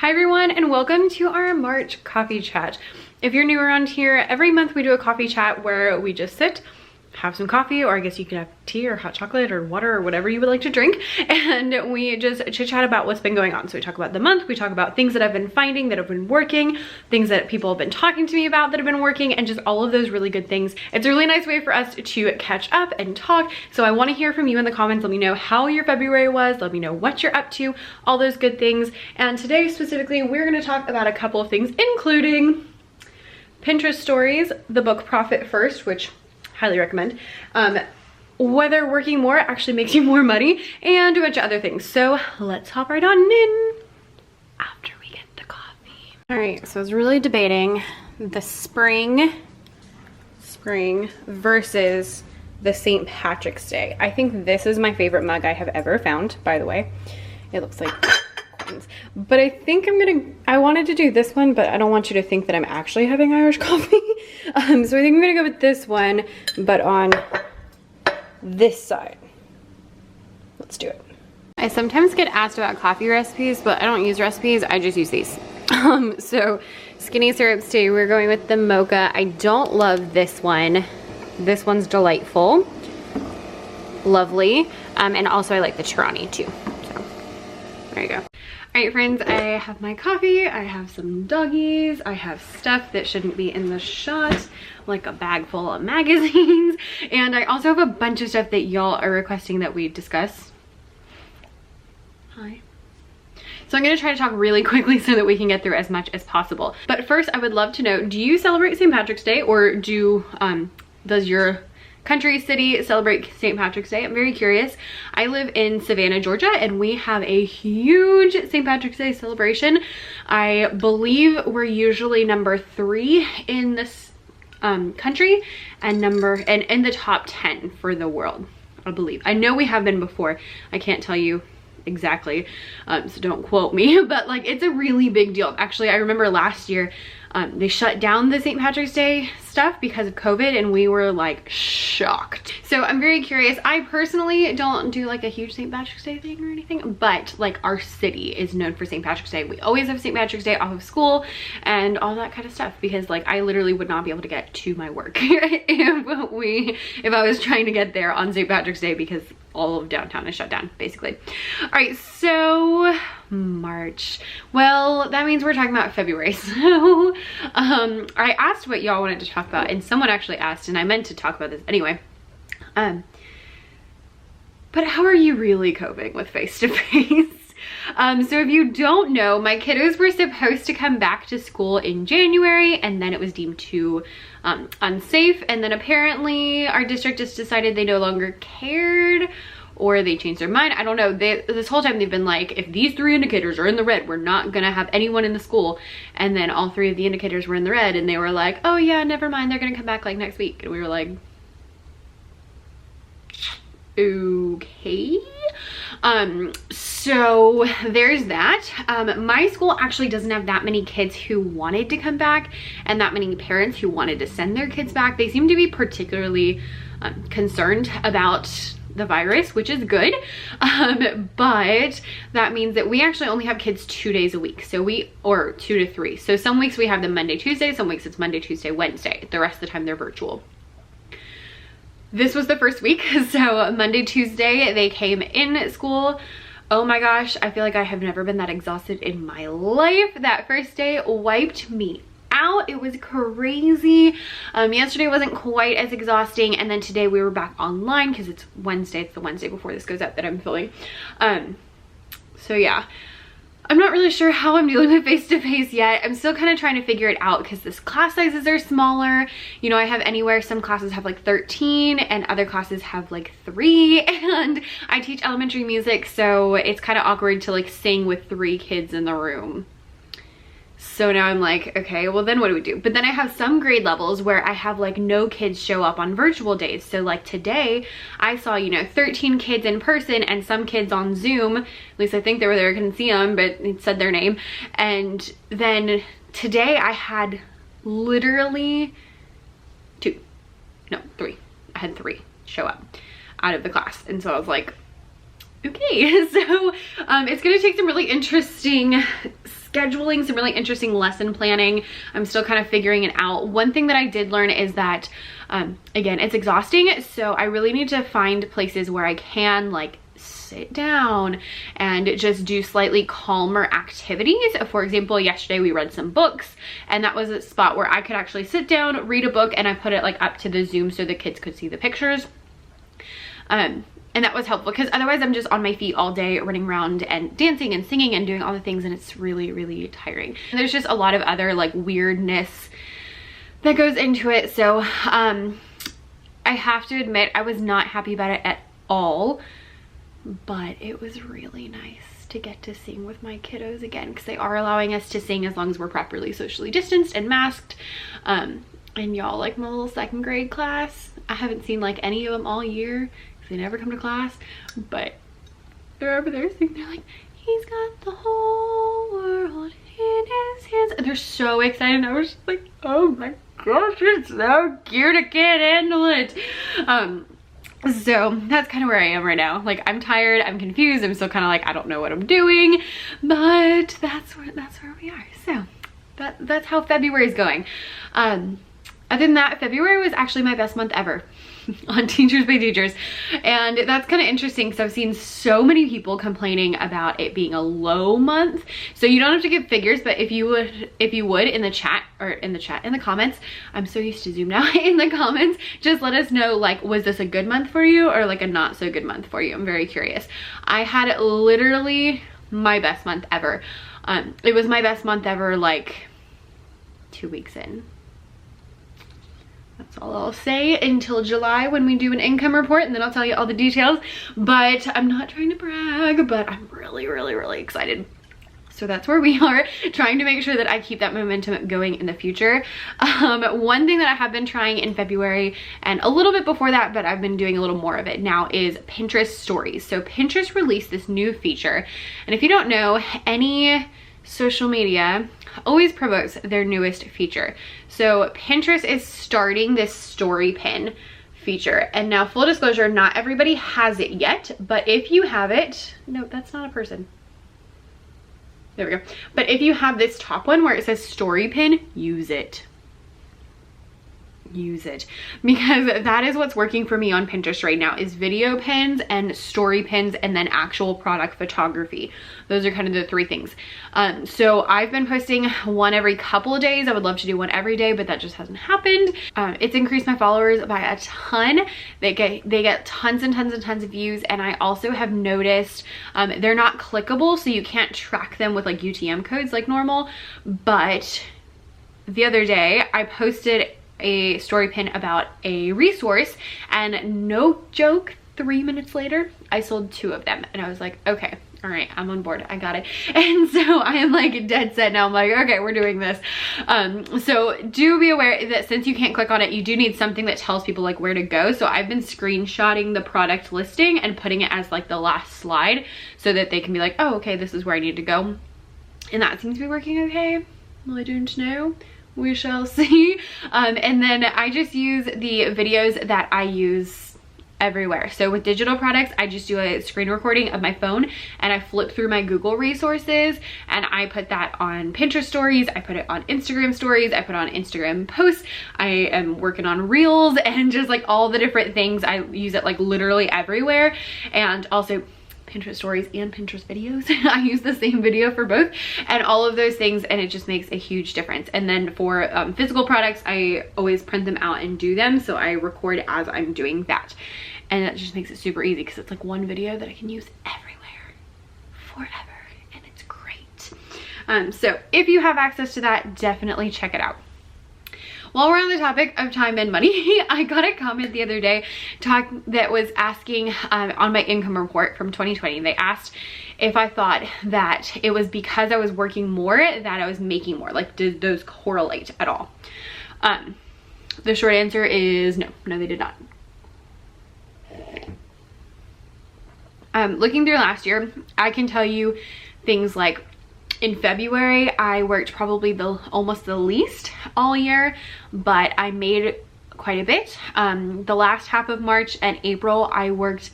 Hi everyone, and welcome to our March coffee chat. If you're new around here, every month we do a coffee chat where we just sit, have some coffee, or I guess you could have tea or hot chocolate or water or whatever you would like to drink, and we just chit chat about what's been going on. So we talk about the month, we talk about things that I've been finding that have been working, things that people have been talking to me about that have been working, and just all of those really good things. It's a really nice way for us to catch up and talk. So I want to hear from you in the comments. Let me know how your February was, let me know what you're up to, all those good things. And today specifically, we're going to talk about a couple of things, including Pinterest stories, the book Profit First, which highly recommend, whether working more actually makes you more money, and a bunch of other things. So let's hop right on in after we get the coffee. All right, so I was really debating the spring versus the St. Patrick's Day. I think this is my favorite mug I have ever found, by the way. It looks like coins. But I think I wanted to do this one, but I don't want you to think that I'm actually having Irish coffee. So I think I'm gonna go with this one, but on this side. Let's do it. I sometimes get asked about coffee recipes, but I don't use recipes, I just use these. So skinny syrups today, we're going with the mocha. I don't love this one. This one's delightful. Lovely. And also I like the Tirani too. So there you go. All right, friends, I have my coffee, I have some doggies, I have stuff that shouldn't be in the shot, like a bag full of magazines, and I also have a bunch of stuff that y'all are requesting that we discuss. Hi. So I'm gonna try to talk really quickly so that we can get through as much as possible. But first, I would love to know, do you celebrate St. Patrick's Day, or does your country, city celebrate St. Patrick's Day? I'm very curious. I live in Savannah, Georgia, and we have a huge St. Patrick's Day celebration. I believe we're usually number 3 in this country and in the top 10 for the world, I believe. I know we have been before. I can't tell you exactly, so don't quote me, but like it's a really big deal. Actually, I remember last year they shut down the St. Patrick's Day stuff because of COVID, and we were like shocked. So I'm very curious. I personally don't do like a huge St. Patrick's Day thing or anything, but like our city is known for St. Patrick's Day. We always have St. Patrick's Day off of school and all that kind of stuff, because like I literally would not be able to get to my work if I was trying to get there on St. Patrick's Day, because all of downtown is shut down basically. All right, so March, well, that means we're talking about February. So I asked what y'all wanted to talk about, and someone actually asked, and I meant to talk about this anyway, but how are you really coping with face-to-face? So if you don't know, my kiddos were supposed to come back to school in January, and then it was deemed too unsafe, and then apparently our district just decided they no longer cared, or they changed their mind. I don't know. This whole time they've been like, if these 3 indicators are in the red, we're not gonna have anyone in the school. And then all 3 of the indicators were in the red, and they were like, oh yeah, never mind, they're gonna come back like next week. And we were like, okay. So there's that. My school actually doesn't have that many kids who wanted to come back, and that many parents who wanted to send their kids back. They seem to be particularly concerned about the virus, which is good, but that means that we actually only have kids 2 days a week, or 2 to 3. So some weeks we have them Monday, Tuesday, some weeks it's Monday, Tuesday, Wednesday. The rest of the time they're virtual. This was the first week, so Monday, Tuesday they came in school. Oh my gosh, I feel like I have never been that exhausted in my life. That first day wiped me out. It was crazy. Yesterday wasn't quite as exhausting, and then today we were back online because it's Wednesday. It's the Wednesday before this goes out that I'm filming. So yeah, I'm not really sure how I'm dealing with face-to-face yet. I'm still kind of trying to figure it out because this class sizes are smaller. You know, I have anywhere, some classes have like 13 and other classes have like 3, and I teach elementary music, so it's kind of awkward to like sing with 3 kids in the room. So now I'm like, okay, well then what do we do? But then I have some grade levels where I have like no kids show up on virtual days. So like today I saw, you know, 13 kids in person and some kids on Zoom. At least I think they were there. I couldn't see them, but it said their name. And then today I had literally 3. I had 3 show up out of the class. And so I was like, okay, so it's gonna take some really interesting scheduling, some really interesting lesson planning. I'm still kind of figuring it out. One thing that I did learn is that, again, it's exhausting. So I really need to find places where I can like sit down and just do slightly calmer activities. For example, yesterday we read some books, and that was a spot where I could actually sit down, read a book, and I put it like up to the Zoom so the kids could see the pictures. And that was helpful because otherwise I'm just on my feet all day running around and dancing and singing and doing all the things, and it's really, really tiring. And there's just a lot of other like weirdness that goes into it. So I have to admit I was not happy about it at all, but it was really nice to get to sing with my kiddos again, because they are allowing us to sing as long as we're properly socially distanced and masked. And y'all, like my little 2nd grade class, I haven't seen like any of them all year because they never come to class, but they're over there singing. They're like, he's got the whole world in his hands, and they're so excited. And I was just like, oh my gosh, it's so cute, I can't handle it. So that's kind of where I am right now. Like, I'm tired, I'm confused, I'm still kind of like, I don't know what I'm doing, but that's where we are. So that's how February is going. Other than that, February was actually my best month ever on Teachers by Teachers, and that's kind of interesting because I've seen so many people complaining about it being a low month. So you don't have to give figures, but if you would in the chat, or in the comments, I'm so used to Zoom now, in the comments, just let us know, like, was this a good month for you or like a not so good month for you? I'm very curious. I had literally my best month ever. It was my best month ever like 2 weeks in. That's all I'll say until July when we do an income report, and then I'll tell you all the details. But I'm not trying to brag, but I'm really, really, really excited. So that's where we are, trying to make sure that I keep that momentum going in the future. One thing that I have been trying in February, and a little bit before that, but I've been doing a little more of it now, is Pinterest stories. So Pinterest released this new feature, and if you don't know, any social media always promotes their newest feature. So Pinterest is starting this story pin feature, and now full disclosure, not everybody has it yet, but if you have it, no, that's not a person. There we go. But if you have this top one where it says story pin, use it. Use it, because that is what's working for me on Pinterest right now, is video pins and story pins, and then actual product photography. Those are kind of the 3 things. So I've been posting one every couple of days. I would love to do one every day, but that just hasn't happened. It's increased my followers by a ton. They get tons and tons and tons of views, and I also have noticed they're not clickable, so you can't track them with like UTM codes like normal. But the other day I posted a story pin about a resource, and no joke, 3 minutes later I sold 2 of them, and I was like, okay, all right, I'm on board, I got it. And so I am like dead set now. I'm like, okay, we're doing this. So do be aware that since you can't click on it, you do need something that tells people like where to go. So I've been screenshotting the product listing and putting it as like the last slide so that they can be like, oh, okay, this is where I need to go. And that seems to be working okay. Well, I don't know. We shall see. And then I just use the videos that I use everywhere. So with digital products, I just do a screen recording of my phone, and I flip through my Google resources, and I put that on Pinterest stories, I put it on Instagram stories, I put it on Instagram posts, I am working on reels, and just like all the different things. I use it like literally everywhere. And also Pinterest stories and Pinterest videos. I use the same video for both, and all of those things, and it just makes a huge difference. And then for physical products, I always print them out and do them, so I record as I'm doing that, and that just makes it super easy because it's like one video that I can use everywhere forever, and it's great. So if you have access to that, definitely check it out. While we're on the topic of time and money, I got a comment the other day that was asking on my income report from 2020. They asked if I thought that it was because I was working more that I was making more. Like, did those correlate at all? The short answer is no. No, they did not. Looking through last year, I can tell you things like, in February, I worked probably almost the least all year, but I made quite a bit. The last half of March and April, I worked,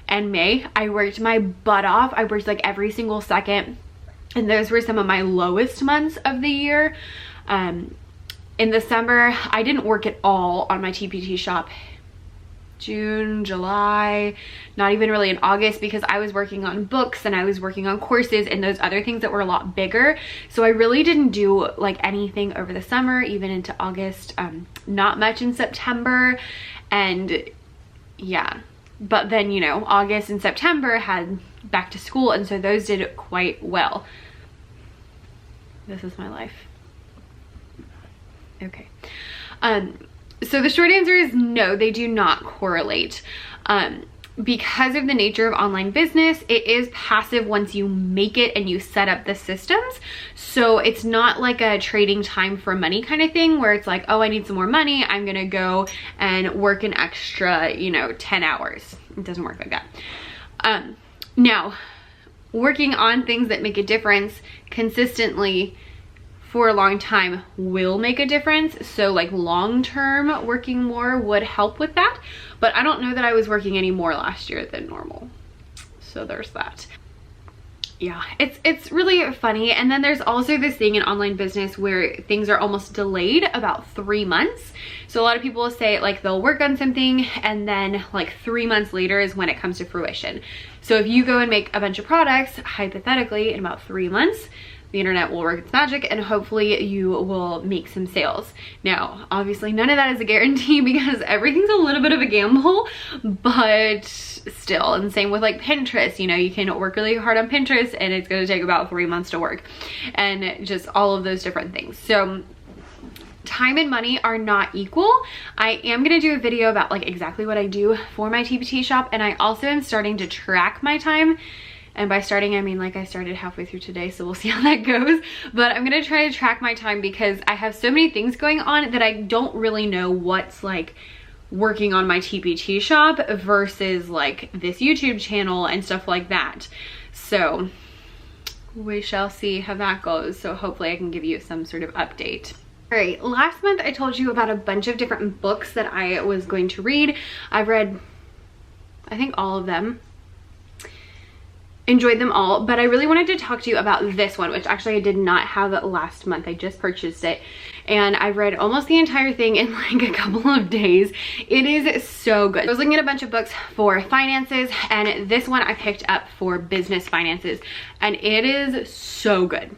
and May, I worked my butt off. I worked like every single second. And those were some of my lowest months of the year. In the summer, I didn't work at all on my TPT shop. June, July, not even really in August, because I was working on books and I was working on courses and those other things that were a lot bigger. So I really didn't do like anything over the summer, even into August, not much in September. And yeah, but then, you know, August and September had back to school, and so those did quite well. This is my life. Okay. So the short answer is no, they do not correlate. Because of the nature of online business, it is passive once you make it and you set up the systems. So it's not like a trading time for money kind of thing where it's like, oh, I need some more money, I'm gonna go and work an extra, you know, 10 hours. It doesn't work like that. Now, working on things that make a difference consistently for a long time will make a difference. So like long-term working more would help with that. But I don't know that I was working any more last year than normal. So there's that. Yeah, it's really funny. And then there's also this thing in online business where things are almost delayed about 3 months. So a lot of people will say like they'll work on something and then like 3 months later is when it comes to fruition. So if you go and make a bunch of products, hypothetically in about 3 months, the internet will work its magic and hopefully you will make some sales. Now, obviously none of that is a guarantee because everything's a little bit of a gamble, but still, and same with like Pinterest, you know, you can work really hard on Pinterest and it's gonna take about 3 months to work, and just all of those different things. So time and money are not equal. I am gonna do a video about like exactly what I do for my TPT shop, and I also am starting to track my time. And by starting, I mean like I started halfway through today, so we'll see how that goes. But I'm gonna try to track my time because I have so many things going on that I don't really know what's like working on my TPT shop versus like this YouTube channel and stuff like that. So we shall see how that goes. So hopefully I can give you some sort of update. All right, last month I told you about a bunch of different books that I was going to read. I've read, I think, all of them. Enjoyed them all, but I really wanted to talk to you about this one, which actually I did not have last month. I just purchased it and I read almost the entire thing in like a couple of days. It is so good. I was looking at a bunch of books for finances, and this one I picked up for business finances, and it is so good.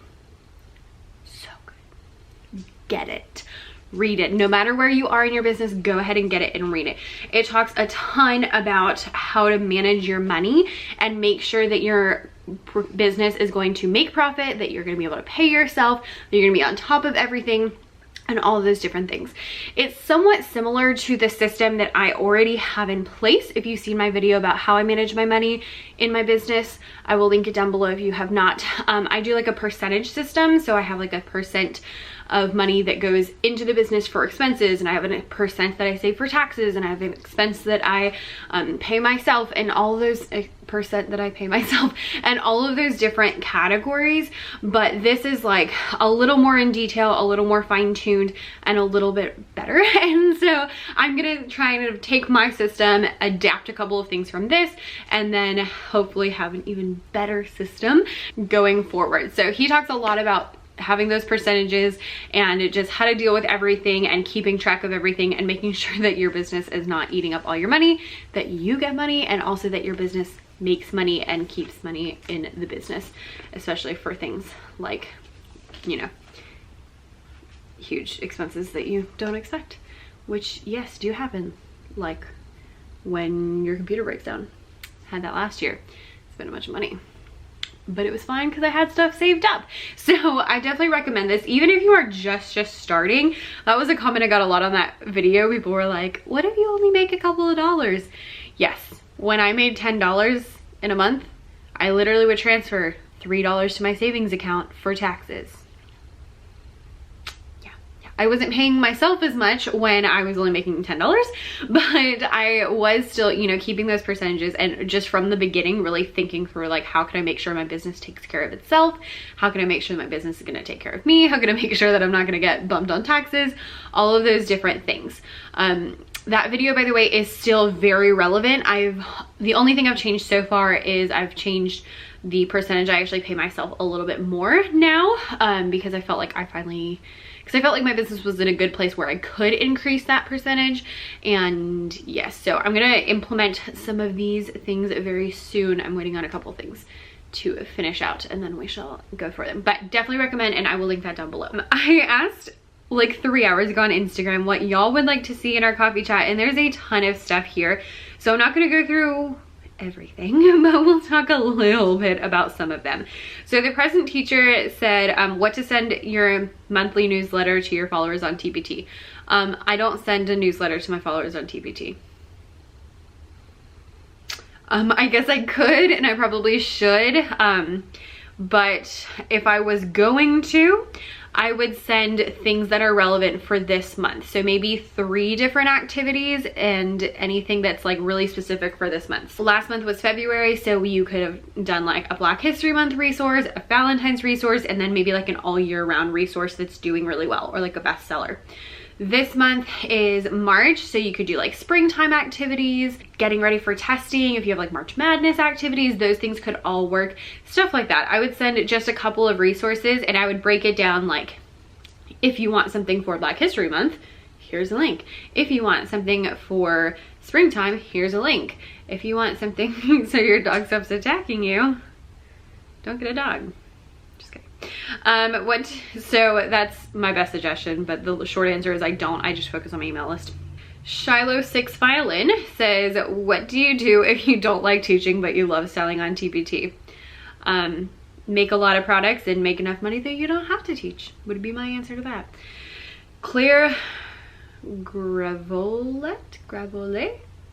So good. Get it. Read it. No matter where you are in your business, go ahead and get it and read it. It talks a ton about how to manage your money and make sure that your business is going to make profit, that you're going to be able to pay yourself, that you're going to be on top of everything, and all of those different things. It's somewhat similar to the system that I already have in place. If you've seen my video about how I manage my money in my business, I will link it down below if you have not. I do like a percentage system. So I have like a percent of money that goes into the business for expenses, and I have a percent that I save for taxes, and I have an expense that I pay myself, and all those percent that I pay myself, and all of those different categories. But this is like a little more in detail, a little more fine-tuned, and a little bit better. And so I'm gonna try and take my system, adapt a couple of things from this, and then hopefully have an even better system going forward. So he talks a lot about having those percentages and just how to deal with everything and keeping track of everything and making sure that your business is not eating up all your money, that you get money, and also that your business makes money and keeps money in the business, especially for things like, you know, huge expenses that you don't expect, which yes, do happen, like when your computer breaks down. Had that last year. Spent a bunch of money, but it was fine because I had stuff saved up. So I definitely recommend this, even if you are just starting. That was a comment I got a lot on that video. People were like, what if you only make a couple of dollars? Yes, when I made $10 in a month, I literally would transfer $3 to my savings account for taxes. I wasn't paying myself as much when I was only making $10, but I was still, you know, keeping those percentages, and just from the beginning really thinking through like, how can I make sure my business takes care of itself? How can I make sure my business is going to take care of me? How can I make sure that I'm not going to get bumped on taxes? All of those different things. That video, by the way, is still very relevant. The only thing I've changed so far is I've changed the percentage. I actually pay myself a little bit more now because I felt like my business was in a good place where I could increase that percentage. And yes, so I'm gonna implement some of these things very soon. I'm waiting on a couple things to finish out and then we shall go for them, but definitely recommend, and I will link that down below. I asked like 3 hours ago on Instagram what y'all would like to see in our coffee chat, and there's a ton of stuff here, so I'm not gonna go through everything, but we'll talk a little bit about some of them. So the present teacher said what to send your monthly newsletter to your followers on TPT. I don't send a newsletter to my followers on TPT. I guess I could, and I probably should, but if I was going to, I would send things that are relevant for this month. So maybe 3 different activities and anything that's like really specific for this month. Last month was February, so you could have done like a Black History Month resource, a Valentine's resource, and then maybe like an all year round resource that's doing really well, or like a bestseller. This month is March, so you could do like springtime activities, getting ready for testing. If you have like March Madness activities, those things could all work, stuff like that. I would send just a couple of resources, and I would break it down like, if you want something for Black History Month, here's a link. If you want something for springtime, here's a link. If you want something so your dog stops attacking you, don't get a dog. So that's my best suggestion, but the short answer is I don't. I just focus on my email list. Shiloh 6 Violin says, what do you do if you don't like teaching but you love selling on TPT? Make a lot of products and make enough money that you don't have to teach, would be my answer to that. Claire Gravolet,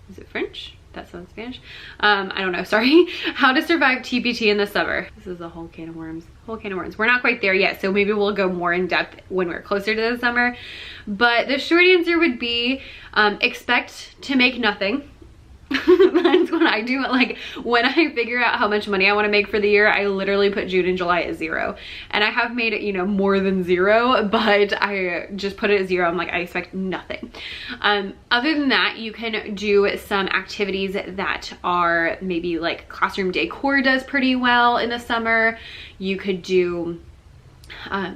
is it French? That sounds Spanish. I don't know, sorry. How to survive TPT in the summer. This is a whole can of worms. We're not quite there yet, so maybe we'll go more in depth when we're closer to the summer. But the short answer would be expect to make nothing. That's what I do. Like when I figure out how much money I want to make for the year, I literally put June and July at 0. And I have made it, you know, more than 0, but I just put it at 0. I'm like, I expect nothing. Other than that, you can do some activities that are maybe like classroom decor does pretty well in the summer. You could do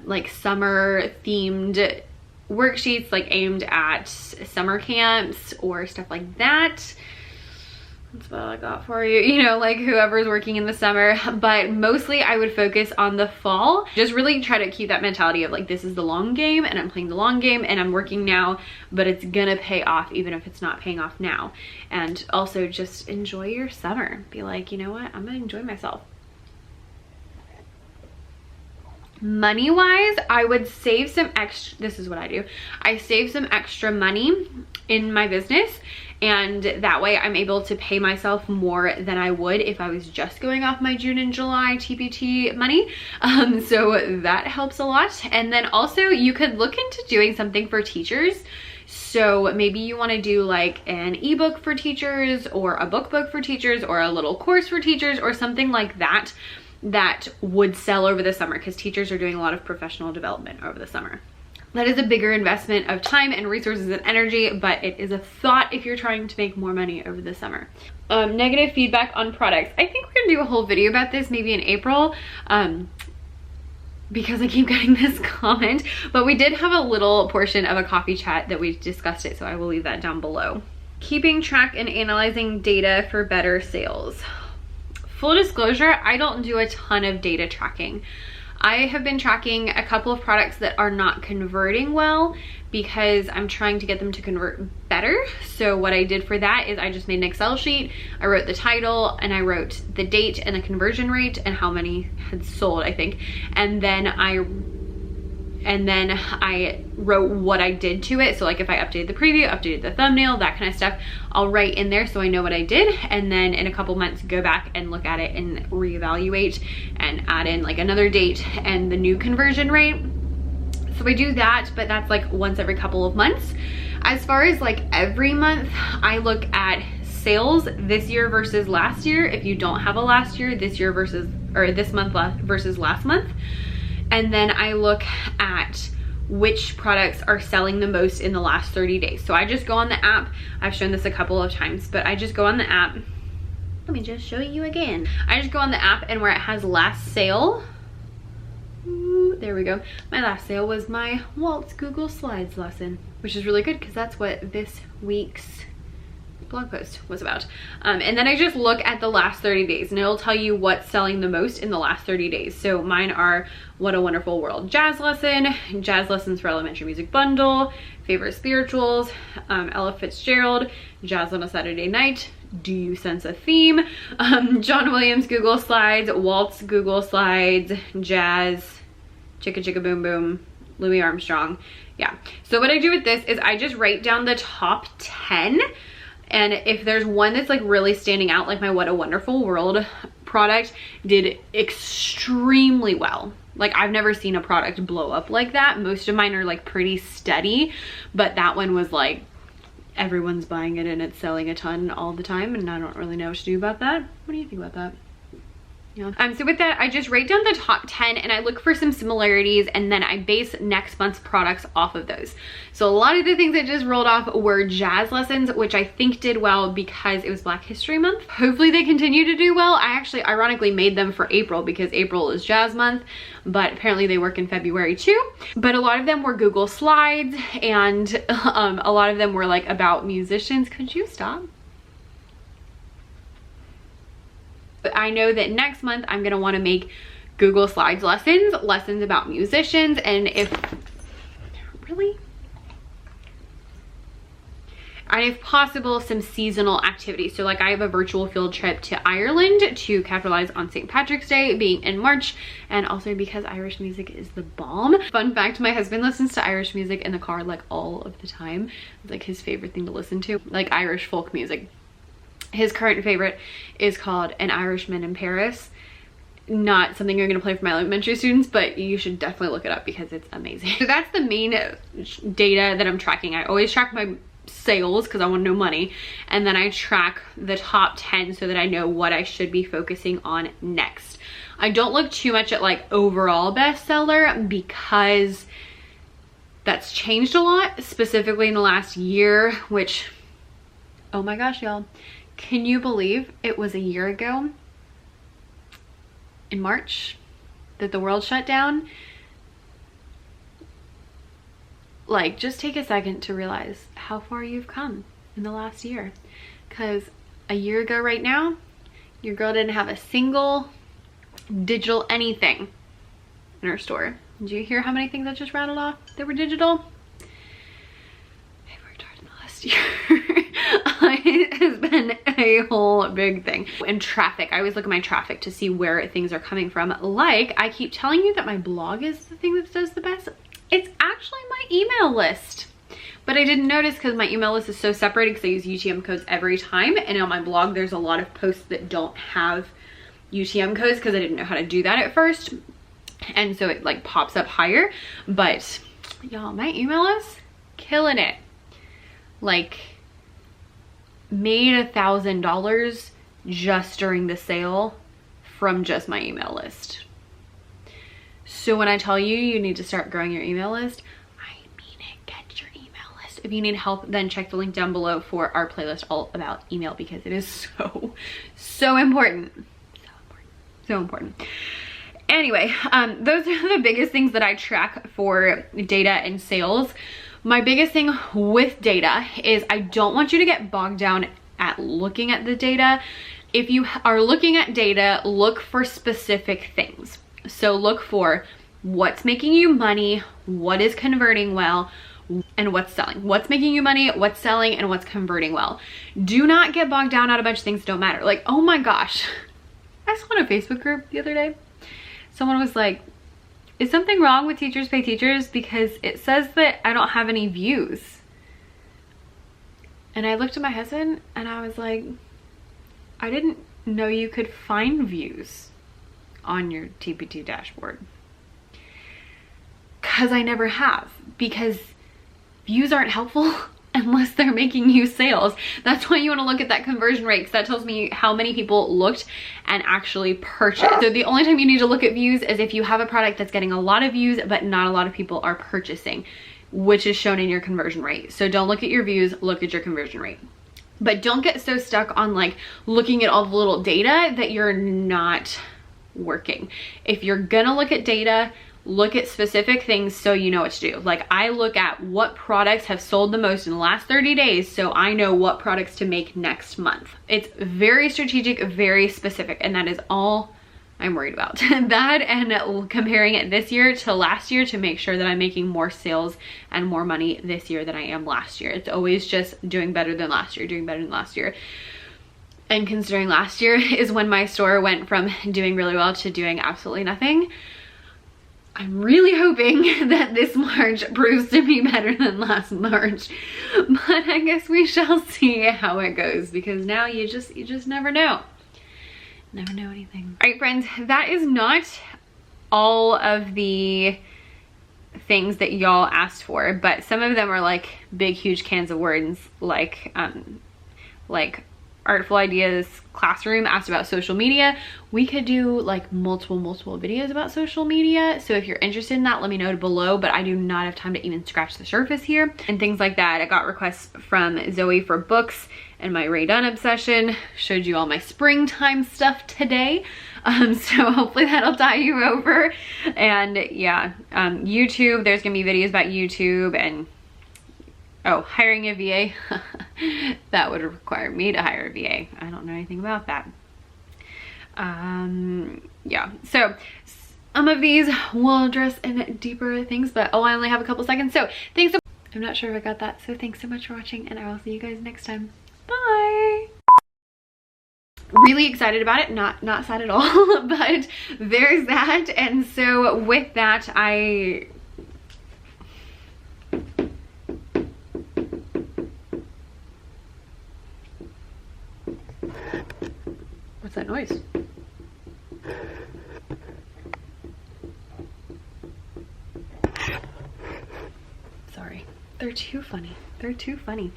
like summer themed worksheets like aimed at summer camps or stuff like that. That's what I got for you, you know, like whoever's working in the summer. But mostly I would focus on the fall. Just really try to keep that mentality of like, this is the long game and I'm playing the long game and I'm working now, but it's gonna pay off even if it's not paying off now. And also just enjoy your summer. Be like, you know what, I'm gonna enjoy myself. Money wise, I would save some extra, this is what I do. I save some extra money in my business, and that way I'm able to pay myself more than I would if I was just going off my June and July TPT money. So that helps a lot. And then also you could look into doing something for teachers. So maybe you want to do like an ebook for teachers or a book for teachers or a little course for teachers or something like that that would sell over the summer, because teachers are doing a lot of professional development over the summer. That is a bigger investment of time and resources and energy, but it is a thought if you're trying to make more money over the summer. Negative feedback on products. I think we're gonna do a whole video about this maybe in April, because I keep getting this comment, but we did have a little portion of a coffee chat that we discussed it, so I will leave that down below. Keeping track and analyzing data for better sales. Full disclosure, I don't do a ton of data tracking. I have been tracking a couple of products that are not converting well because I'm trying to get them to convert better. So what I did for that is I just made an Excel sheet. I wrote the title and I wrote the date and the conversion rate and how many had sold, I think. And then I wrote what I did to it. So like if I updated the preview, updated the thumbnail, that kind of stuff, I'll write in there so I know what I did. And then in a couple months, go back and look at it and reevaluate and add in like another date and the new conversion rate. So I do that, but that's like once every couple of months. As far as like every month, I look at sales this year versus last year. If you don't have a last year, this year versus, or this month versus last month. And then I look at which products are selling the most in the last 30 days. So I just go on the app. I've shown this a couple of times, but I just go on the app Let me just show you again. I just go on the app and where it has last sale, ooh, there we go. My last sale was my Walt's Google Slides lesson, which is really good because that's what this week's blog post was about. And then I just look at the last 30 days and it'll tell you what's selling the most in the last 30 days. So mine are What a Wonderful World jazz lesson, jazz lessons for elementary music bundle, favorite spirituals, Ella Fitzgerald, jazz on a Saturday night, do you sense a theme, John Williams Google Slides, Waltz Google Slides, jazz, chicka chicka boom boom, Louis Armstrong. Yeah, so what I do with this is I just write down the top 10. And if there's one that's like really standing out, like my What a Wonderful World product did extremely well. Like I've never seen a product blow up like that. Most of mine are like pretty steady, but that one was like everyone's buying it and it's selling a ton all the time, and I don't really know what to do about that. What do you think about that? Yeah. So with that, I just write down the top 10 and I look for some similarities, and then I base next month's products off of those. So a lot of the things I just rolled off were jazz lessons, which I think did well because it was Black History Month. Hopefully they continue to do well. I actually ironically made them for April because April is jazz month, but apparently they work in February too. But a lot of them were Google Slides, and a lot of them were like about musicians. Could you stop? I know that next month I'm gonna want to make Google Slides lessons about musicians, and if possible some seasonal activities. So like I have a virtual field trip to Ireland to capitalize on St. Patrick's Day being in March, and also because Irish music is the bomb. Fun fact, my husband listens to Irish music in the car like all of the time. It's like his favorite thing to listen to, like Irish folk music. His current favorite is called An Irishman in Paris. Not something you're gonna play for my elementary students, but you should definitely look it up because it's amazing. So that's the main data that I'm tracking. I always track my sales because I want to know money, and then I track the top 10 so that I know what I should be focusing on next. I don't look too much at like overall bestseller because that's changed a lot, specifically in the last year, which, oh my gosh, y'all. Can you believe it was a year ago in March that the world shut down? Like, just take a second to realize how far you've come in the last year. Because a year ago right now, your girl didn't have a single digital anything in her store. Did you hear how many things I just rattled off that were digital? I worked hard in the last year. It has been a whole big thing. And traffic, I always look at my traffic to see where things are coming from. Like, I keep telling you that my blog is the thing that does the best. It's actually my email list. But I didn't notice because my email list is so separated because I use UTM codes every time. And on my blog, there's a lot of posts that don't have UTM codes because I didn't know how to do that at first. And so it like pops up higher. But y'all, my email list, killing it. Like, made $1,000 just during the sale from just my email list. So when I tell you you need to start growing your email list, I mean it. Get your email list. If you need help, then check the link down below for our playlist all about email because it is so important. So important. Anyway, those are the biggest things that I track for data and sales. My biggest thing with data is I don't want you to get bogged down at looking at the data. If you are looking at data, look for specific things. So look for what's making you money, what is converting well, and what's selling. What's making you money, what's selling, and what's converting well. Do not get bogged down on a bunch of things that don't matter. Like, oh my gosh, I saw in a Facebook group the other day, someone was like, is something wrong with Teachers Pay Teachers because it says that I don't have any views? And I looked at my husband and I was like, I didn't know you could find views on your TPT dashboard. Because I never have. Because views aren't helpful unless they're making you sales. That's why you want to look at that conversion rate, because that tells me how many people looked and actually purchased. So the only time you need to look at views is if you have a product that's getting a lot of views but not a lot of people are purchasing, which is shown in your conversion rate. So don't look at your views, look at your conversion rate. But don't get so stuck on like looking at all the little data that you're not working. If you're gonna look at data, look at specific things so you know what to do. Like I look at what products have sold the most in the last 30 days so I know what products to make next month. It's very strategic, very specific, and that is all I'm worried about. That and comparing it this year to last year to make sure that I'm making more sales and more money this year than I am last year. It's always just doing better than last year, doing better than last year. And considering last year is when my store went from doing really well to doing absolutely nothing, I'm really hoping that this March proves to be better than last March. But I guess we shall see how it goes, because now you just never know. Never know anything. All right, friends, that is not all of the things that y'all asked for, but some of them are like big, huge cans of worms, like Artful Ideas Classroom asked about social media. We could do like multiple videos about social media. So if you're interested in that, let me know below, but I do not have time to even scratch the surface here and things like that. I got requests from Zoe for books and my Ray Dunn obsession. Showed you all my springtime stuff today. So hopefully that'll tie you over. And yeah, YouTube, there's gonna be videos about YouTube and oh, hiring a VA. That would require me to hire a VA. I don't know anything about that. Yeah, so some of these will address in deeper things, but oh, I only have a couple seconds. So thanks so I'm not sure if I got that. So thanks so much for watching, and I will see you guys next time. Bye. Really excited about it, not sad at all, but there's that. And so with that, what's that noise? Sorry. They're too funny. They're too funny.